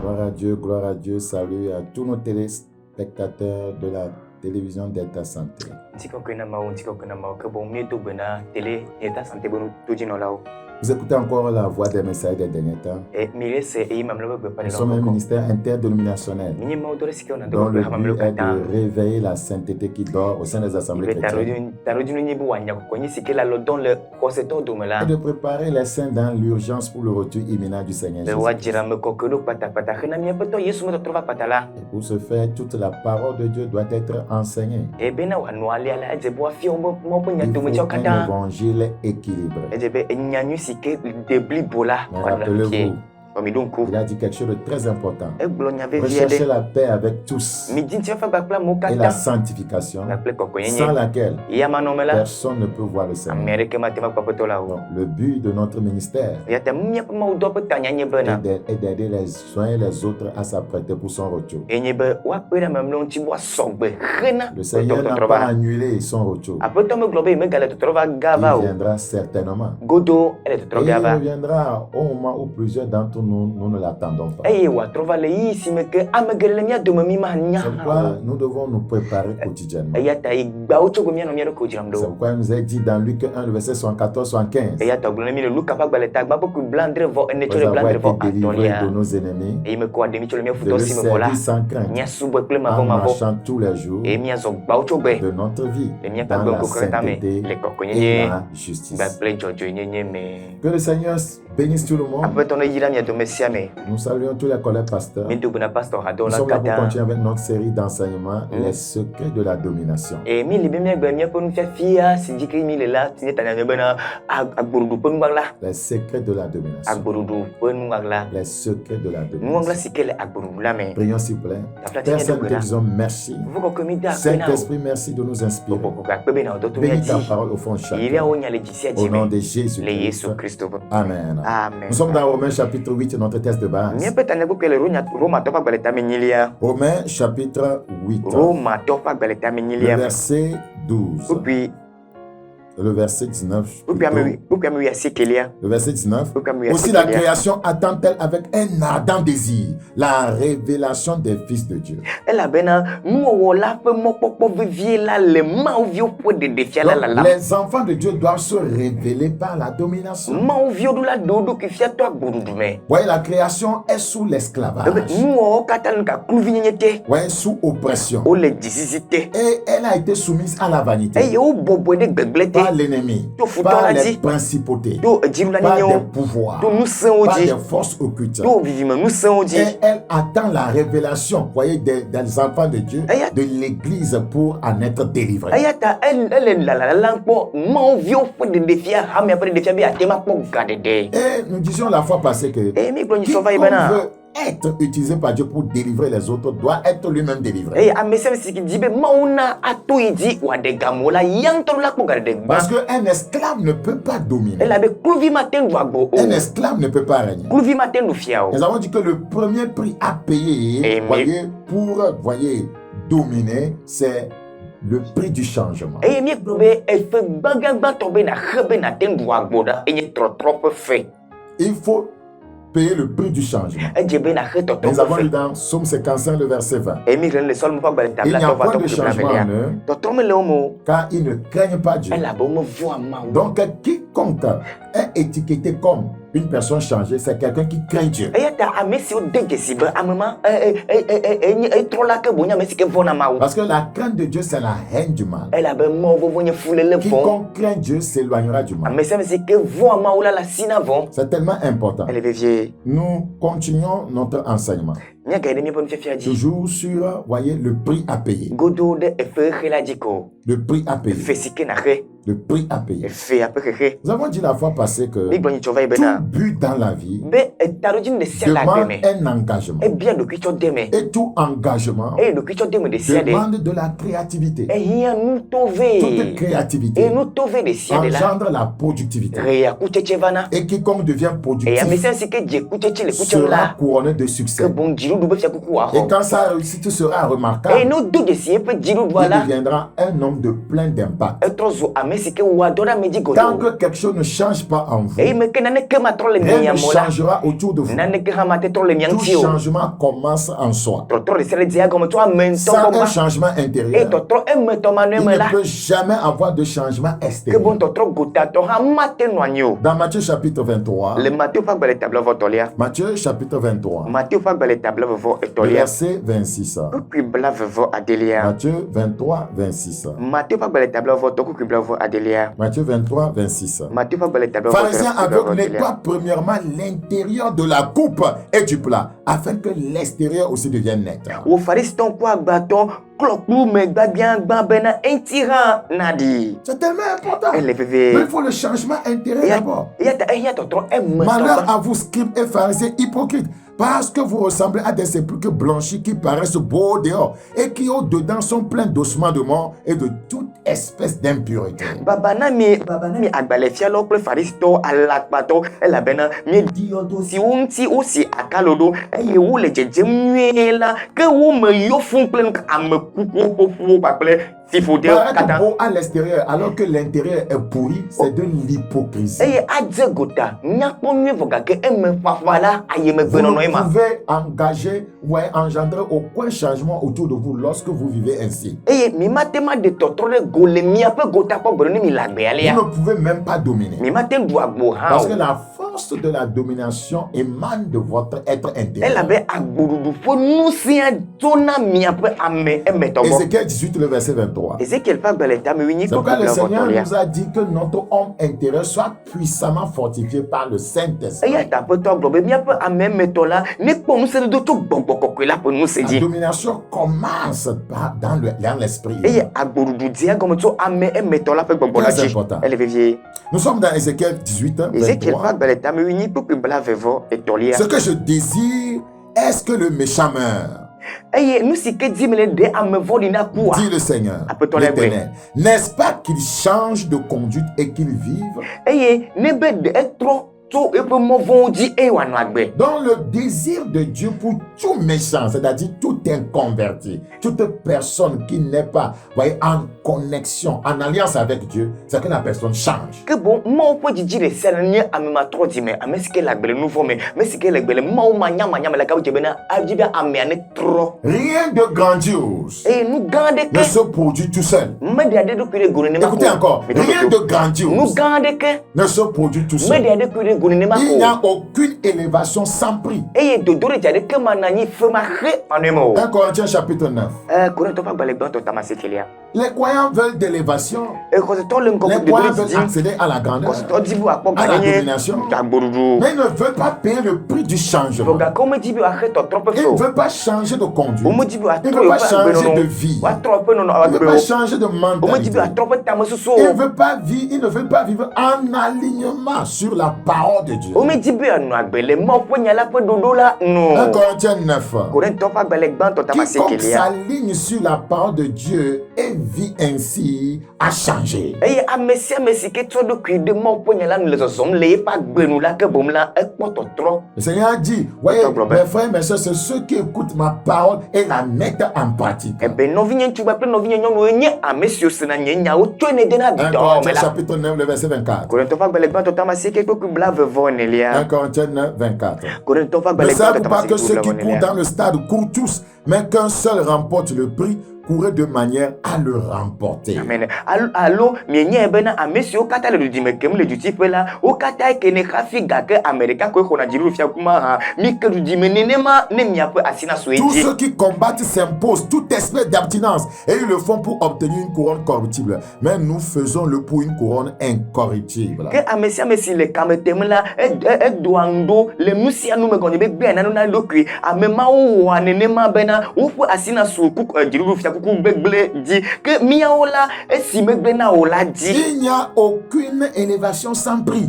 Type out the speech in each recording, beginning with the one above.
Gloire à Dieu. Salut à tous nos téléspectateurs de la télévision d'État Santé. Vous écoutez encore la voix des messages des derniers temps. Nous sommes un ministère interdénominationnel dont le but est de réveiller la sainteté qui dort au sein des assemblées chrétiennes et de préparer les saints dans l'urgence pour le retour imminent du Seigneur Jésus-Christ. Et pour ce faire, toute la parole de Dieu doit être enseignée. Il faut un évangile équilibré. Rappelez-vous, il a dit quelque chose de très important. Recherchez la paix avec tous et la sanctification, sans laquelle personne ne peut voir le Seigneur. Donc, le but de notre ministère est d'aider les uns et les autres à s'apprêter pour son retour. Le Seigneur n'a pas annulé son retour. Il viendra certainement. Et il reviendra au moment où plusieurs d'entre nous ne l'attendons pas. C'est pourquoi nous devons nous préparer quotidiennement. C'est pourquoi il nous a dit dans Luc 1, le verset 74-75. Vous avez été délivrés de nos ennemis, de le servir sans crainte, en marchant tous les jours de notre vie dans la sainteté et la justice. Que le Seigneur bénisse tout le monde. Nous saluons tous les collègues pasteurs. Nous sommes là pour continuer avec notre série d'enseignements, les secrets de la domination. Les secrets de la domination. Les secrets de la domination. Prions s'il vous plaît. Père Saint-Dieu, disons merci. Saint-Esprit, merci de nous inspirer. Bénis ta parole au fond de chacun. Au nom de Jésus-Christ. Amen. Nous sommes dans Romains chapitre 8, notre texte de base. Romains chapitre 8, le verset 12. Le verset 19. Le verset 19. Aussi la création attend-elle avec un ardent désir la révélation des fils de Dieu. Donc, les enfants de Dieu doivent se révéler par la domination. Voyez, la création est sous l'esclavage. Voyez, sous oppression. Et elle a été soumise à la vanité. Par l'ennemi, par les principautés, par des pouvoirs, par des forces occultes. Et elle attend la révélation, voyez, des enfants de Dieu, de l'Église pour en être délivrée. Et nous disions la fois passée que quiconque veut être utilisé par Dieu pour délivrer les autres doit être lui-même délivré. Parce qu'un esclave ne peut pas dominer. Un esclave ne peut pas régner. Nous avons dit que le premier prix à payer, pour dominer, c'est le prix du changement. Il faut payer le prix du changement. Nous avons lu dans Psaume 55, le verset 20. Il n'y a point de changement en eux, car ils ne craignent pas Dieu. Donc, quiconque est étiqueté comme une personne changée, c'est quelqu'un qui craint Dieu. Parce que la crainte de Dieu, c'est la haine du mal. Quiconque craint Dieu s'éloignera du mal. C'est tellement important. Nous continuons notre enseignement. Toujours sur, voyez, le prix à payer. Le prix à payer. Le prix à payer. Nous avons dit la fois passée que tout but dans la vie demande un engagement. Et tout engagement demande de la créativité. Toute créativité engendre la productivité. Et quiconque devient productif sera couronné de succès. Et quand sa réussite sera remarquable, il deviendra un homme de plein d'impact. Tant que quelque chose ne change pas en vous, Rien ne changera autour de vous. Tout changement commence en soi. Sans un changement intérieur, il ne peut jamais avoir de changement extérieur. Dans Matthieu chapitre 23, Matthieu chapitre 23, verset 26. Matthieu 23, 26. Matthieu 23, 26. Pharisien aveugle, nettoie premièrement l'intérieur de la coupe et du plat, afin que l'extérieur aussi devienne net. C'est tellement important. Mais il faut le changement intérieur d'abord. Malheur à vous, scribes et pharisiens hypocrites, parce que vous ressemblez à des sépulcres blanchis qui paraissent beaux dehors et qui au-dedans sont pleins d'ossements de mort et de toute espèce d'impureté. Paraître beau à l'extérieur alors que l'intérieur est pourri, c'est de l'hypocrisie. Vous pouvez engager ou engendrer aucun changement autour de vous lorsque vous vivez ainsi. Vous ne pouvez même pas dominer. Parce que la force de la domination émane de votre être intérieur. Ézéchiel 18, le verset 23. C'est pourquoi le Seigneur nous a dit que notre homme intérieur soit puissamment fortifié par le Saint-Esprit. La domination commence dans l'esprit. Très important. Nous sommes dans Ézéchiel 18, 23. Ce que je désire, est-ce que le méchant meurt? Dit le Seigneur, l'Éternel. N'est-ce pas qu'il change de conduite et qu'il vive? Dans le désir de Dieu pour tout méchant, c'est-à-dire tout inconverti, toute personne qui n'est pas en connexion, en alliance avec Dieu, c'est que la personne change. Rien de grandiose ne se produit tout seul. Écoutez encore, rien de grandiose ne se produit tout seul. Il n'y a aucune élévation sans prix. 1 Corinthiens chapitre 9. Les croyants veulent d'élévation. Les croyants veulent accéder à la grandeur, à la domination. Mais ils ne veulent pas payer le prix du changement. Ils ne veulent pas changer de conduite. Ils ne veulent pas changer de vie. Ils ne veulent pas changer de mentalité. Ils ne veulent pas vivre en alignement sur la parole de Dieu. 1 Corinthiens 9. Quiconque s'aligne sur la parole de Dieu et vit ainsi a changé. Le Seigneur a dit, voyez, mes frères et mes soeurs, c'est ceux qui écoutent ma parole et la mettent en pratique. 1 Corinthiens chapitre 9, le verset 24. 1 Corinthiens 9, 24. Ne savez pas que ceux qui courent dans le stade courent tous, mais qu'un seul remporte le prix. Courait de manière à le remporter. Amen. Allô, tous ceux qui combattent s'imposent toute espèce d'abstinence et ils le font pour obtenir une couronne corruptible. Mais nous faisons le pour une couronne incorruptible. Il n'y a aucune élévation sans prix.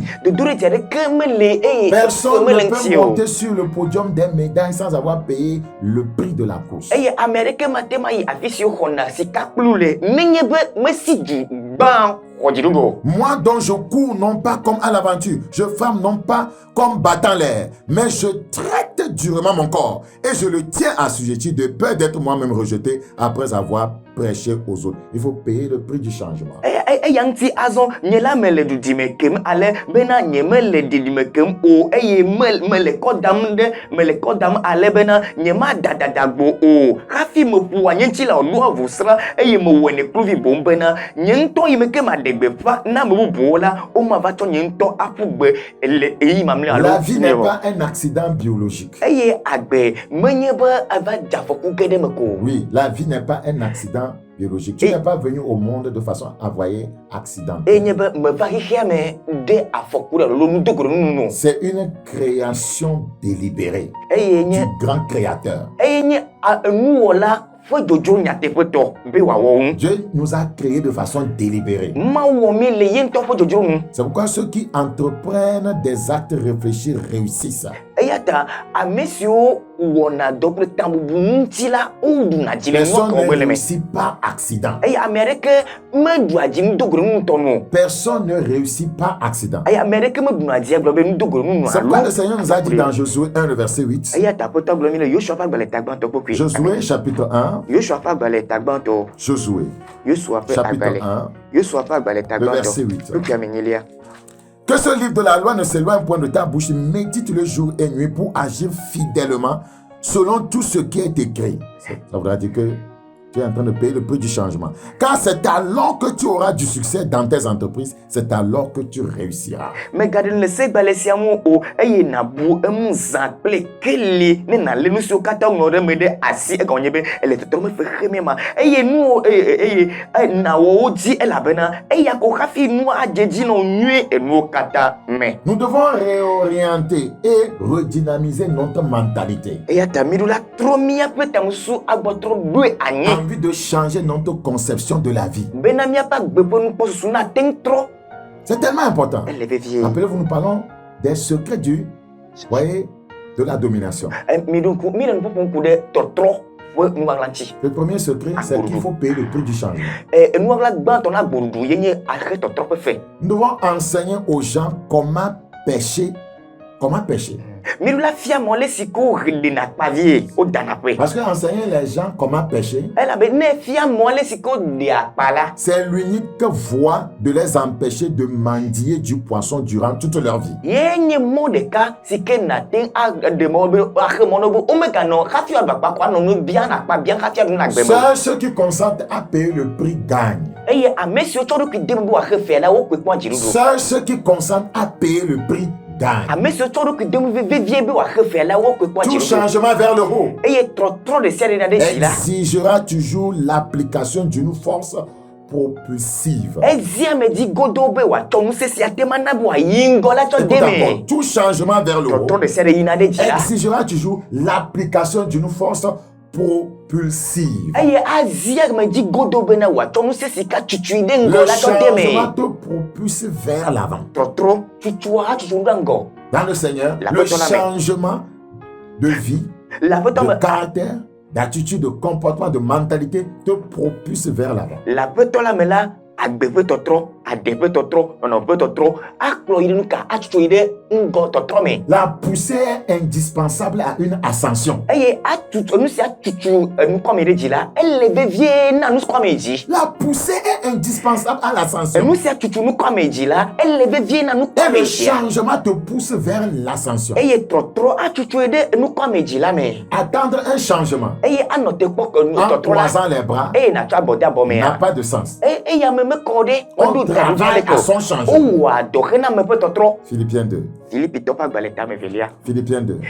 Personne ne peut monter sur le podium des médailles sans avoir payé le prix de la course. Moi dont je cours non pas comme à l'aventure, je frappe non pas comme battant l'air, mais je traite durement mon corps et je le tiens assujetti de peur d'être moi-même rejeté après avoir prêché aux autres. Il faut payer le prix du changement. yanti azon nyela mele du dimekem ale bena nyemele dimekem o mele kodam ale bena nyema dadadagbo o kafi me pu anyenchi la olu avusra me wene kluvi bombena nyento yimeke madegbe fa na me buola o ma va to nyento apugbe ele mamle alo. La vie n'est pas un accident biologique. Oui, la vie n'est pas un accident biologique. Tu n'es pas venu au monde de façon envoyée accident. C'est une création délibérée du grand créateur. Dieu nous a créés de façon délibérée. C'est pourquoi ceux qui entreprennent des actes réfléchis réussissent. Personne ne réussit par accident. Personne ne réussit par accident. C'est pourquoi le Seigneur nous a dit dans Josué 1, le verset 8. Josué chapitre 1. Josué chapitre 1, le verset 8. Que ce livre de la loi ne s'éloigne point de ta bouche, médite le jour et nuit pour agir fidèlement selon tout ce qui est écrit. Ça voudra dire que tu es en train de payer le prix du changement. Car c'est alors que tu auras du succès dans tes entreprises, c'est alors que tu réussiras. Mais regardez le sébalesiamo o eye na bu emzaple kele ne na le nusu kata no remede asi e gonyebe ele to me feheme ma eye nu na wo di elabena eye ko kafi nu ajeji no nue enu kata me. Nous devons réorienter et redynamiser notre mentalité. Eye tamidula tromia petamsu agbotro due anye. Envie de changer notre conception de la vie. C'est tellement important. Rappelez-vous, nous parlons des secrets de la domination. Le premier secret, c'est qu'il faut payer le prix du changement. Nous devons enseigner aux gens comment pécher. Parce que enseigner les gens comment pécher, c'est l'unique voie de les empêcher de mendier du poisson durant toute leur vie. Seuls ceux qui consentent à payer le prix gagnent. Seuls ceux qui consentent à payer le prix gagne. Tout changement vers le haut exigera toujours l'application d'une force propulsive. Tout changement vers le haut exigera toujours l'application d'une force propulsive. Le changement te propulse vers l'avant. Dans le Seigneur, le changement de vie, de caractère, d'attitude, de comportement, de mentalité te propulse vers l'avant. La poussée est indispensable à une ascension. La poussée est indispensable à l'ascension. Et le changement te pousse vers l'ascension. Attendre un changement en croisant les bras n'a pas de sens. On travaille à son changement. Philippiens 2. Philippiens 2.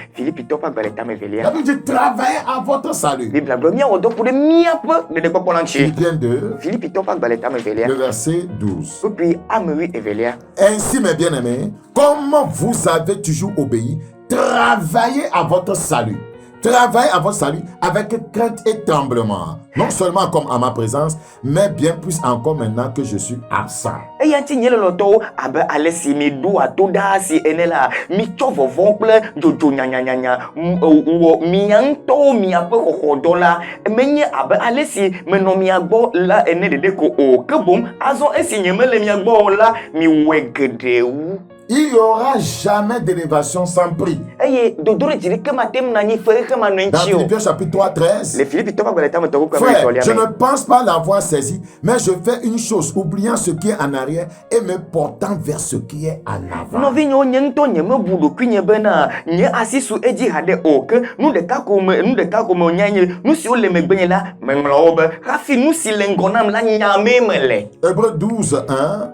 La Bible dit travaillez à votre salut. Philippiens 2. Le verset 12. Ainsi, mes bien-aimés, comme vous avez toujours obéi, travaillez à votre salut. Travaillez à votre salut avec crainte et tremblement. Non seulement comme à ma présence, mais bien plus encore maintenant que je suis absent. Il n'y aura jamais d'élévation sans prix. Dans Philippiens chapitre 3, 13. Frère, je ne pense pas l'avoir saisi, mais je fais une chose, oubliant ce qui est en arrière et me portant vers ce qui est en avant. Hébreux 12, 1.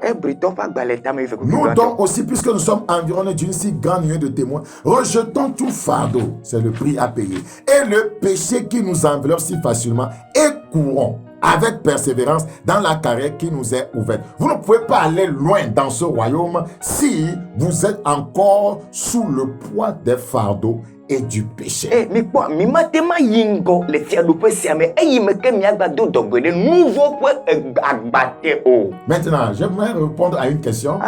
Nous donc aussi, puisque nous sommes environnés d'une si grande nuée de témoins, rejetons tout fardeau, c'est le prix à payer, et le péché qui nous enveloppe si facilement, et courons avec persévérance dans la carrière qui nous est ouverte. Vous ne pouvez pas aller loin dans ce royaume si vous êtes encore sous le poids des fardeaux et du péché. Maintenant, j'aimerais répondre à une question.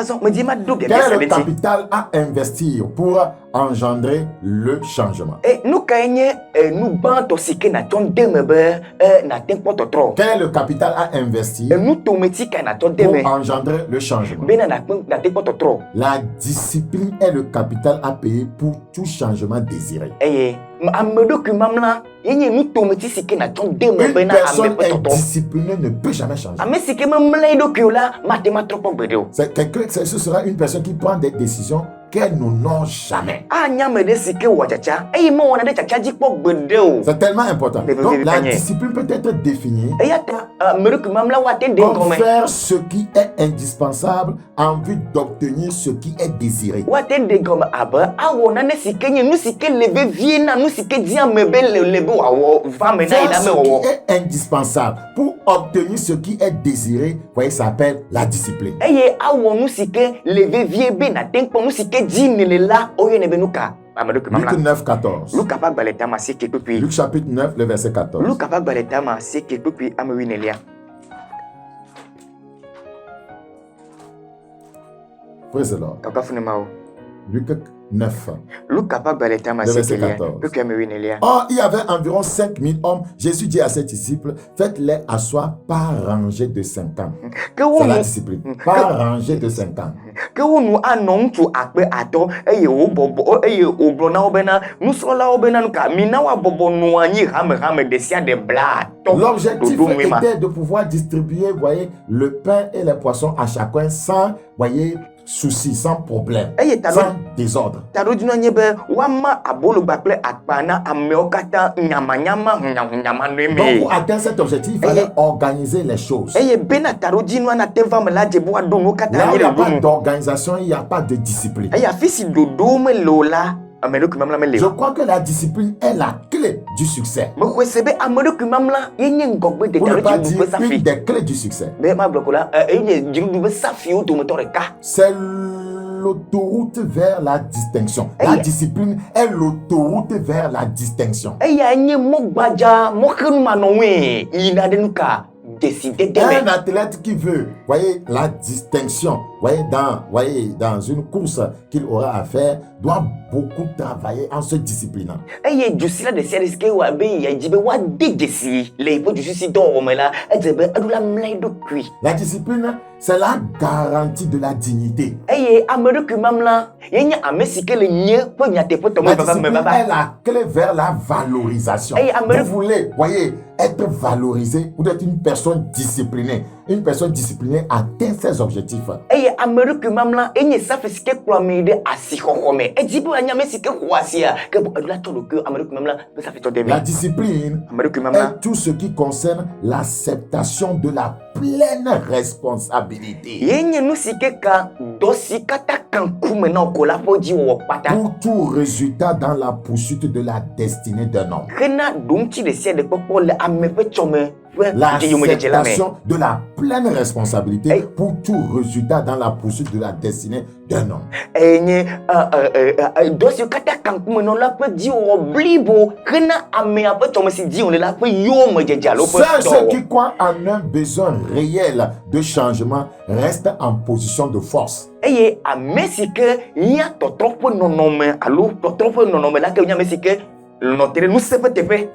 Quel est le capital à investir pour engendrer le changement? Quel est le capital à investir pour engendrer le changement? La discipline est le capital à payer pour tout changement désiré. Une personne indisciplinée ne peut jamais changer. Ce sera une personne qui prend des décisions qu'elle n'honore jamais. C'est tellement important. Donc la discipline peut être définie comme faire ce qui est indispensable en vue d'obtenir ce qui est désiré. Faire ce qui est indispensable pour obtenir ce qui est désiré, vous voyez, ça s'appelle la discipline. Luc 9, 14. Luc chapitre 9, le verset 14. Praise the Lord. Luc 9. Le verset 14. Or, il y avait environ 5000 hommes. Jésus dit à ses disciples, faites-les asseoir par rangée de 50. C'est la discipline. Par rangée de 50. L'objectif était de pouvoir distribuer, voyez, le pain et les poissons à chacun sans, voyez, souci, sans problème, sans désordre. Donc pour atteindre cet objectif, il fallait organiser les choses. Là où il n'y a pas d'organisation, il n'y a pas de discipline. Je crois que la discipline est la clé du succès. Pour ne pas dire une des clés du succès. C'est l'autoroute vers la distinction. La discipline est l'autoroute vers la distinction. Un athlète qui veut, voyez, la distinction, voyez, dans une course qu'il aura à faire, doit beaucoup travailler en se disciplinant. La discipline, c'est la garantie de la dignité. La discipline est la clé vers la valorisation. Vous voulez, voyez, être valorisé, vous êtes une personne disciplinée. Une personne disciplinée atteint ses objectifs. La discipline est tout ce qui concerne l'acceptation de la pleine responsabilité. Pour tout résultat dans la poursuite de la destinée d'un homme. L'acceptation de la pleine responsabilité pour tout résultat dans la poursuite de la destinée d'un homme. Seuls ceux qui croient en un besoin réel de changement restent en position de force.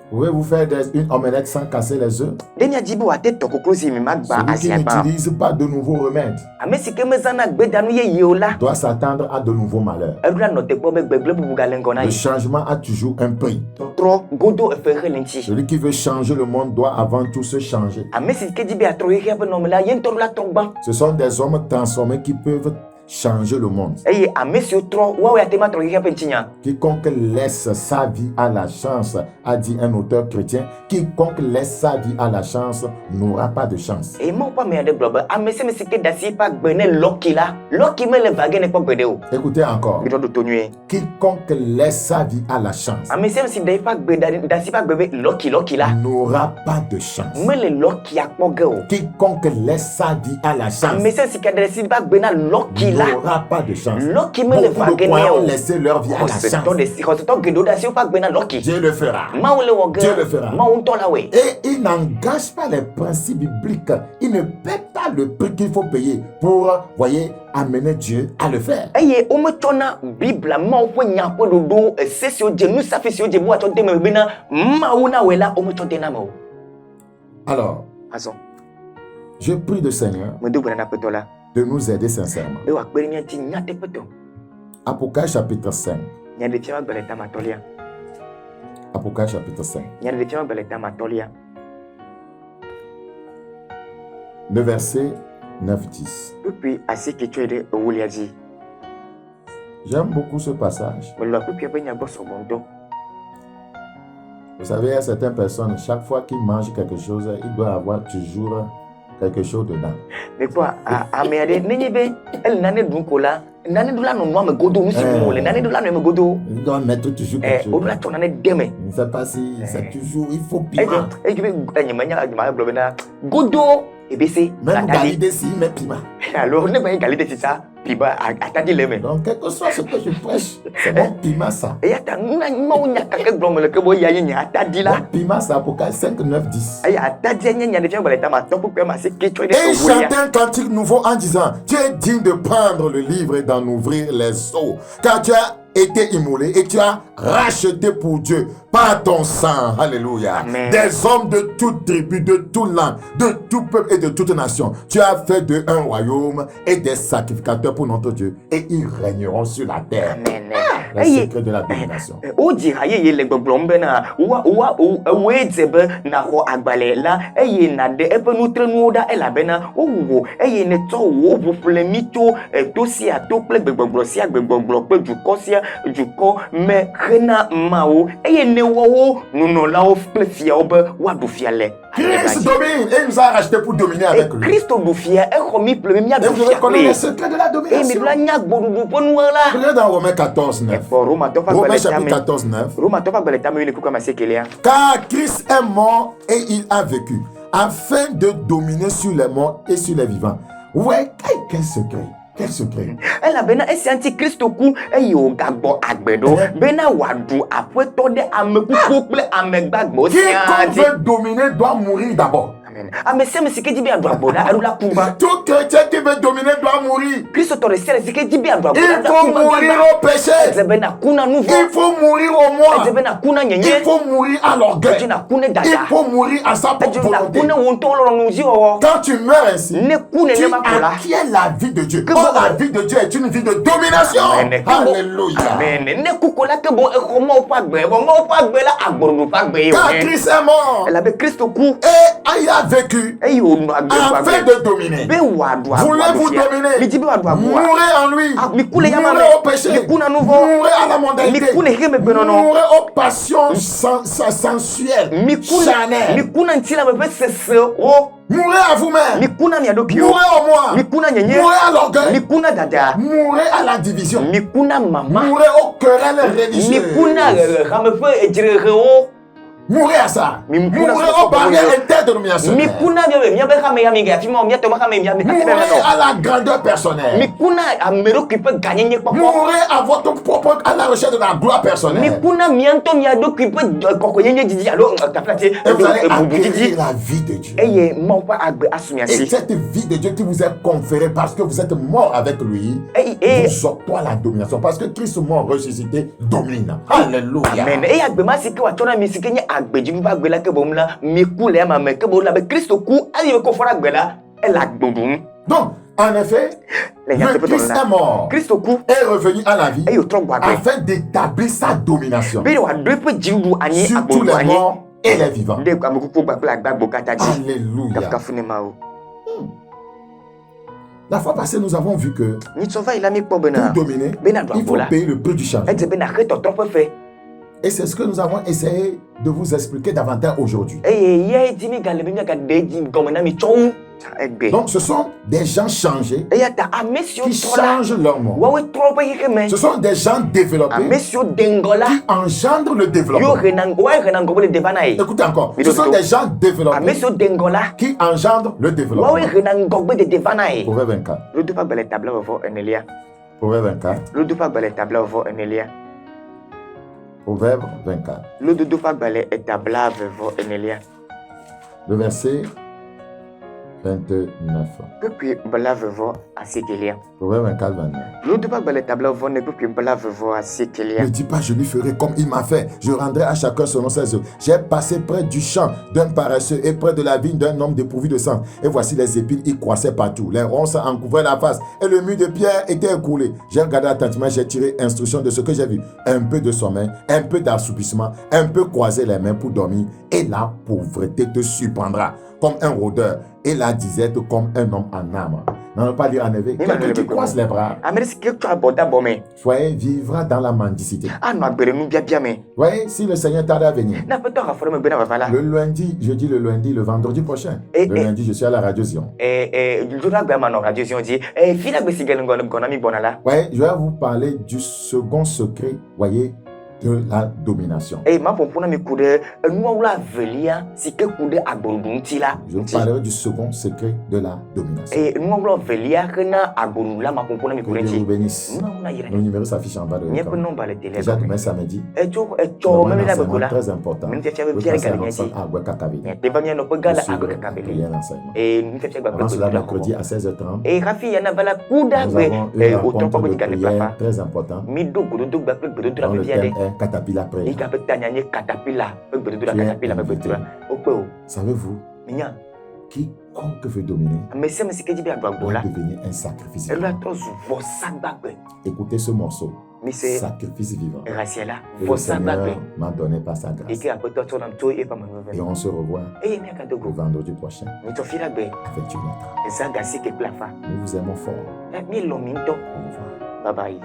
Pouvez-vous faire une omelette sans casser les œufs? Celui qui n'utilise pas de nouveaux remèdes doit s'attendre à de nouveaux malheurs. Le changement a toujours un prix. Celui qui veut changer le monde doit avant tout se changer. Ce sont des hommes transformés qui peuvent changer le monde. Quiconque laisse sa vie à la chance, a dit un auteur chrétien, quiconque laisse sa vie à la chance n'aura pas de chance. Écoutez encore. Quiconque laisse sa vie à la chance n'aura pas de chance. Quiconque laisse sa vie à la chance n'aura pas de chance. Beaucoup de croyants ont laissé leur vie à la chance. Dieu le fera. Dieu le fera. Et il n'engage pas les principes bibliques. Il ne paie pas le prix qu'il faut payer pour, voyez, amener Dieu à le faire. Alors, je prie le Seigneur de nous aider sincèrement. Apocalypse chapitre 5. Apocalypse chapitre 5. Le verset 9-10. J'aime beaucoup ce passage. Vous savez, il y a certaines personnes, chaque fois qu'ils mangent quelque chose, ils doivent avoir toujours quelque chose dedans. Mais quoi, il doit mettre toujours quelque chose. Je ne sais pas si c'est toujours, il faut piment. Même Galidé si, mais piment. Alors, on est Galidé c'est ça. Donc, quel que soit ce que je prêche, c'est bon piment ça. Piment ça, Apocalypse 5, 9, 10. Et il chantait un cantique nouveau en disant: Tu es digne de prendre le livre et d'en ouvrir les eaux, car tu as été immolé et tu as racheté pour Dieu par ton sang, alléluia, des hommes de toute tribu, de toute langue, de tout peuple et de toute nation. Tu as fait d'eux un royaume et des sacrificateurs pour notre Dieu, et ils régneront sur la terre. Amen. Le secret de la domination. Christ domine et il nous a racheté pour dominer avec lui. Et vous devez connaître le secret de la domination. Regardez dans Romains 14, 9. Romains chapitre 14, 9. Car Christ est mort et il a vécu, afin de dominer sur les morts et sur les vivants. Ouais, quel secret? Quel secret? Quiconque veut dominer doit mourir d'abord. Tout chrétien qui veut dominer doit mourir. Il faut mourir au péché. Il faut mourir au moi. Il faut mourir à l'orgueil. Il faut mourir à sa propre volonté. Quand tu meurs ainsi, tu acquiers la vie de Dieu. Or, la vie de Dieu est une vie de domination. Alléluia. Car Christ est mort et il a vécu afin de dominer. Voulez-vous dominer? Mourrez en lui. Mourrez au péché. Mourrez à la mondanité. Mourrez aux passions sensuelles, charnelles. Mourez à vous-même. Mourez au moi. Mourez à l'orgueil. Mourez à la division. Mourez aux querelles religieuses. Mourez à ça. Mourez aux barrières interdénominationnelles. Mourez à la grandeur personnelle. Mourez à votre propre, à la recherche de la gloire personnelle. Et vous allez acquérir la vie de Dieu. Et cette vie de Dieu qui vous est conférée parce que vous êtes mort avec lui, vous octroie la domination. Parce que Christ mort ressuscité domine. Alléluia. Amen. Donc, en effet, le Christ est mort, est revenu à la vie afin d'établir sa domination sur tous les morts et les vivants. Alléluia. La fois passée, nous avons vu que pour dominer, il faut payer le prix du changement. Et c'est ce que nous avons essayé de vous expliquer davantage aujourd'hui. Donc ce sont des gens changés qui changent leur monde. Ce sont des gens développés qui engendrent le développement. Écoutez encore. Ce sont des gens développés qui engendrent le développement. Proverbe 24. Proverbe 24. Proverbe 24. Le verset 29. Proverbe 24, 29. Ne dis pas, je lui ferai comme il m'a fait. Je rendrai à chacun selon ses œuvres. J'ai passé près du champ d'un paresseux et près de la vigne d'un homme dépourvu de sang. Et voici les épines, ils croissaient partout. Les ronces en couvraient la face et le mur de pierre était écoulé. J'ai regardé attentivement, j'ai tiré instruction de ce que j'ai vu. Un peu de sommeil, un peu d'assoupissement, un peu croiser les mains pour dormir. Et la pauvreté te surprendra comme un rôdeur et la disette comme un homme en âme. N'allons pas dire en effet, quelqu'un qui croise les bras, voyez, vivra dans la mendicité. Voyez, si le Seigneur tarde à venir, le lundi, je dis le lundi, le vendredi prochain, le lundi, je suis à la Radio Zion. Voyez, je vais vous parler du second secret, voyez, de la domination. Je vous parlerai du second secret de la domination. Que Dieu vous bénisse. Le numéro s'affiche en bas de l'écran. Déjà demain samedi, un enseignement très important. Avant cela, mercredi à 16h30, nous avons une rencontre de prière très importante. Dans le thème est Caterpillar Prayer. Savez-vous, quiconque veut dominer doit devenir un sacrifice vivant. Écoutez ce morceau. Sacrifice vivant. Et le Seigneur m'a donné par sa grâce. Et on se revoit le vendredi prochain avec Jonathan. Nous vous aimons fort. Au revoir. Bye bye.